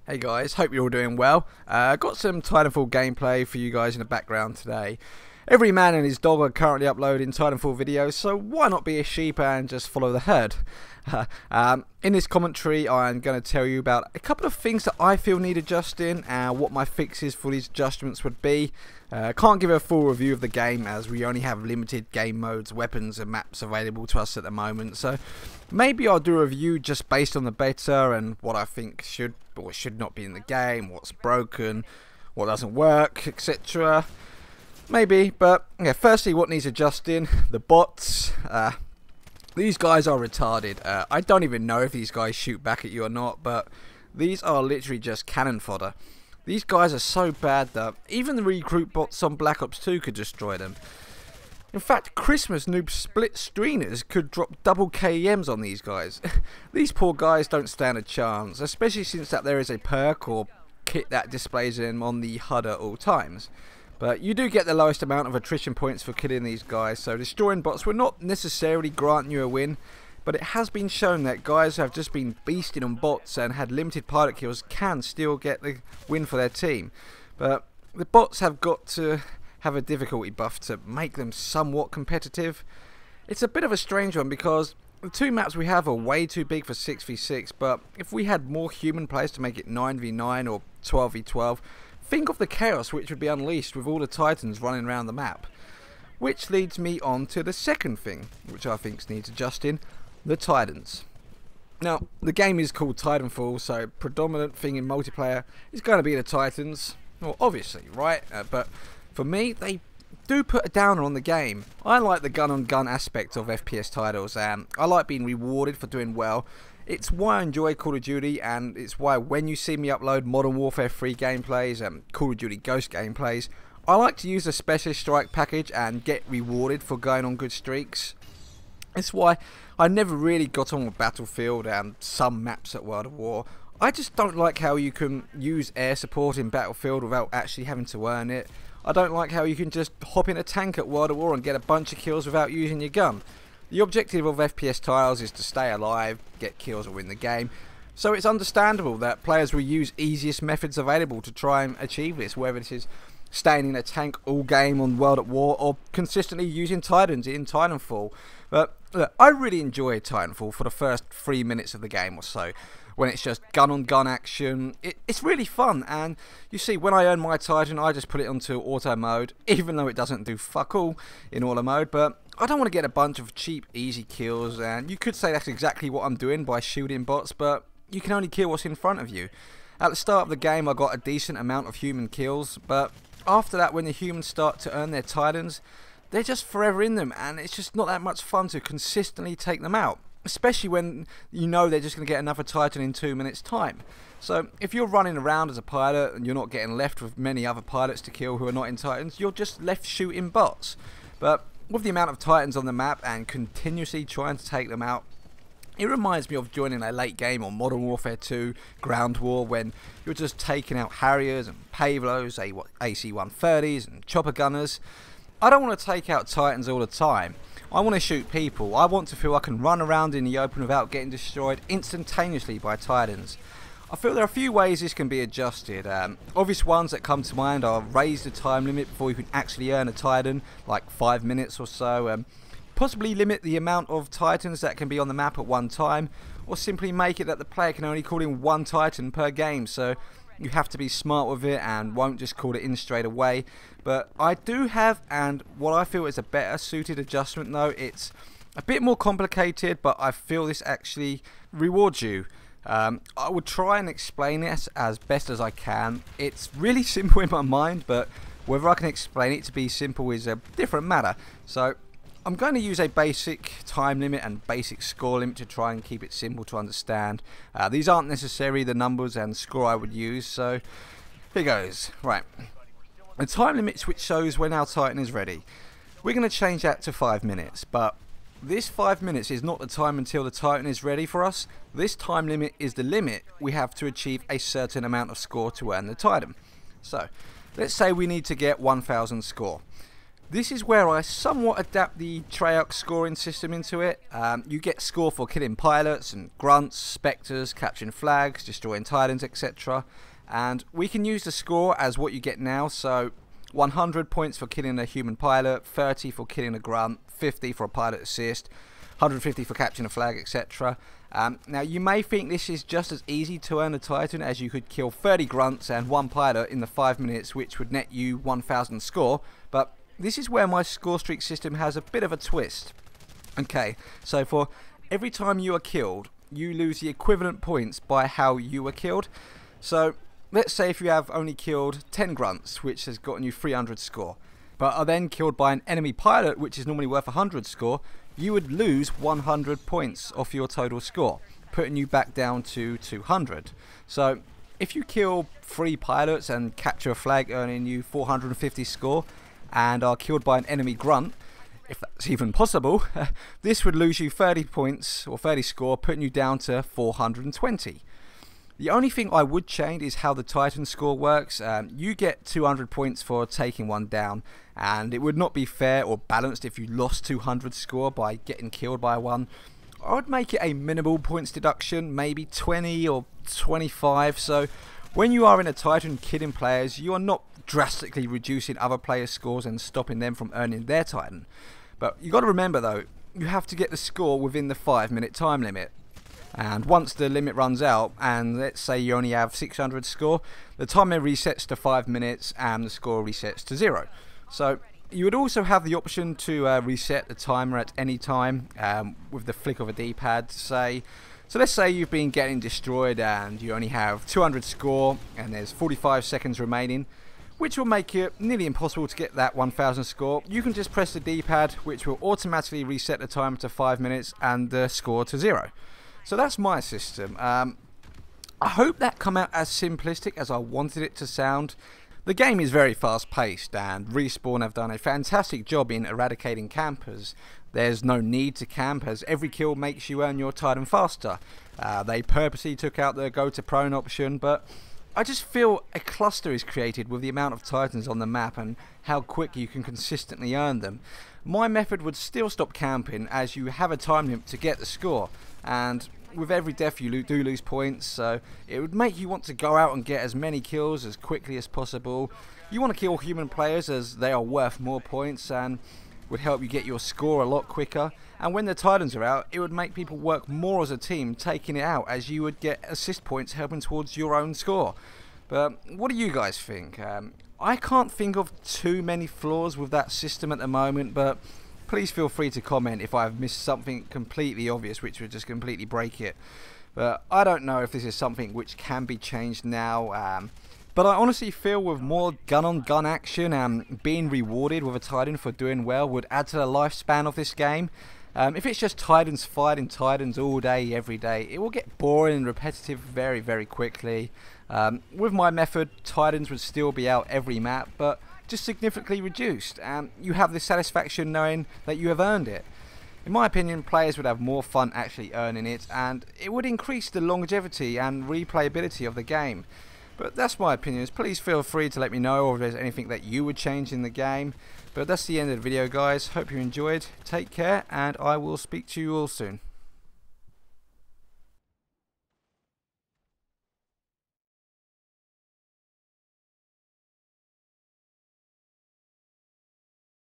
Hey guys, hope you're all doing well. Got some Titanfall gameplay for you guys in the background today. Every man and his dog are currently uploading Titanfall videos, so why not be a sheep and just follow the herd? In this commentary, I'm going to tell you about a couple of things that I feel need adjusting and what my fixes for these adjustments would be. Can't give a full review of the game as we only have limited game modes, weapons and maps available to us at the moment, so maybe I'll do a review just based on the beta and what I think should or should not be in the game, what's broken, what doesn't work, etc. Maybe, but yeah, firstly what needs adjusting, the bots. These guys are retarded. I don't even know if these guys shoot back at you or not, but these are literally just cannon fodder. These guys are so bad that even the recruit bots on Black Ops 2 could destroy them. In fact, Christmas noob split screeners could drop double KEMs on these guys. These poor guys don't stand a chance, especially since that there is a perk or kit that displays them on the HUD at all times. But you do get the lowest amount of attrition points for killing these guys, so destroying bots will not necessarily grant you a win, but it has been shown that guys who have just been beasting on bots and had limited pilot kills can still get the win for their team. But the bots have got to have a difficulty buff to make them somewhat competitive. It's a bit of a strange one because the two maps we have are way too big for 6v6, but if we had more human players to make it 9v9 or 12v12, think of the chaos which would be unleashed with all the Titans running around the map. Which leads me on to the second thing, which I think needs adjusting, the Titans. Now, the game is called Titanfall, so predominant thing in multiplayer is going to be the Titans. Well, obviously, right? But for me, they do put a downer on the game. I like the gun-on-gun aspect of FPS titles, and I like being rewarded for doing well. It's why I enjoy Call of Duty, and it's why when you see me upload Modern Warfare 3 gameplays and Call of Duty Ghost gameplays, I like to use the Specialist Strike package and get rewarded for going on good streaks. It's why I never really got on with Battlefield and some maps at World of War. I just don't like how you can use air support in Battlefield without actually having to earn it. I don't like how you can just hop in a tank at World of War and get a bunch of kills without using your gun. The objective of FPS titles is to stay alive, get kills or win the game, so it's understandable that players will use easiest methods available to try and achieve this, whether this is staying in a tank all game on World at War or consistently using Titans in Titanfall. But look, I really enjoy Titanfall for the first 3 minutes of the game or so, when it's just gun-on-gun action. It's really fun, and you see, when I earn my Titan, I just put it onto auto mode, even though it doesn't do fuck all in auto mode, but I don't want to get a bunch of cheap, easy kills, and you could say that's exactly what I'm doing by shooting bots, but you can only kill what's in front of you. At the start of the game, I got a decent amount of human kills, but after that, when the humans start to earn their Titans, they're just forever in them, and it's just not that much fun to consistently take them out, especially when you know they're just going to get another Titan in 2 minutes time. So if you're running around as a pilot and you're not getting left with many other pilots to kill who are not in Titans, you're just left shooting bots. But with the amount of Titans on the map and continuously trying to take them out, it reminds me of joining a late game on Modern Warfare 2 Ground War when you're just taking out Harriers and Pavlos, AC-130s and chopper gunners. I don't want to take out Titans all the time. I want to shoot people. I want to feel I can run around in the open without getting destroyed instantaneously by Titans. I feel there are a few ways this can be adjusted. Obvious ones that come to mind are raise the time limit before you can actually earn a Titan, like 5 minutes or so. Possibly limit the amount of Titans that can be on the map at one time, or simply make it that the player can only call in one Titan per game, so you have to be smart with it and won't just call it in straight away. But I do have, and what I feel is a better suited adjustment though, it's a bit more complicated, but I feel this actually rewards you. I will try and explain it as best as I can. It's really simple in my mind, but whether I can explain it to be simple is a different matter. So I'm going to use a basic time limit and basic score limit to try and keep it simple to understand. These aren't necessarily the numbers and score I would use, so here goes. Right, the time limit which shows when our Titan is ready. We're going to change that to 5 minutes, but this 5 minutes is not the time until the Titan is ready for us. This time limit is the limit we have to achieve a certain amount of score to earn the Titan. So let's say we need to get 1000 score. This is where I somewhat adapt the Treyarch scoring system into it. You get score for killing pilots and grunts, spectres, capturing flags, destroying titans, etc. And we can use the score as what you get now, so 100 points for killing a human pilot, 30 for killing a grunt, 50 for a pilot assist, 150 for capturing a flag, etc. Now you may think this is just as easy to earn a Titan as you could kill 30 grunts and 1 pilot in the 5 minutes, which would net you 1000 score, but this is where my score streak system has a bit of a twist. Okay, so for every time you are killed, you lose the equivalent points by how you were killed. So let's say if you have only killed 10 grunts, which has gotten you 300 score, but are then killed by an enemy pilot, which is normally worth 100 score, you would lose 100 points off your total score, putting you back down to 200. So if you kill 3 pilots and capture a flag earning you 450 score, and are killed by an enemy grunt, if that's even possible, this would lose you 30 points or 30 score, putting you down to 420. The only thing I would change is how the Titan score works. You get 200 points for taking one down, and it would not be fair or balanced if you lost 200 score by getting killed by one. I would make it a minimal points deduction, maybe 20 or 25, so when you are in a Titan killing players, you are not drastically reducing other players' scores and stopping them from earning their Titan. But you got to remember though, you have to get the score within the 5-minute time limit. And once the limit runs out, and let's say you only have 600 score, the timer resets to 5 minutes and the score resets to 0. So you would also have the option to reset the timer at any time with the flick of a D-pad. So let's say you've been getting destroyed and you only have 200 score and there's 45 seconds remaining, which will make it nearly impossible to get that 1000 score. You can just press the D-pad, which will automatically reset the timer to 5 minutes and the score to 0. So that's my system. I hope that come out as simplistic as I wanted it to sound. The game is very fast paced, and Respawn have done a fantastic job in eradicating campers. There's no need to camp, as every kill makes you earn your Titan faster. They purposely took out the go to prone option, but I just feel a cluster is created with the amount of Titans on the map and how quick you can consistently earn them. My method would still stop camping, as you have a time limit to get the score, and with every death you do lose points, so it would make you want to go out and get as many kills as quickly as possible. You want to kill human players as they are worth more points and would help you get your score a lot quicker, and when the Titans are out, it would make people work more as a team taking it out, as you would get assist points helping towards your own score. But what do you guys think? I can't think of too many flaws with that system at the moment, but please feel free to comment if I've missed something completely obvious which would just completely break it. But I don't know if this is something which can be changed now. But I honestly feel with more gun-on-gun action and being rewarded with a Titan for doing well would add to the lifespan of this game. If it's just Titans fighting Titans all day, every day, it will get boring and repetitive very, very quickly. With my method, Titans would still be out every map, but just significantly reduced, and you have the satisfaction knowing that you have earned it. In my opinion, players would have more fun actually earning it, and it would increase the longevity and replayability of the game. But that's my opinions. Please feel free to let me know if there's anything that you would change in the game. But that's the end of the video, guys. Hope you enjoyed. Take care, and I will speak to you all soon.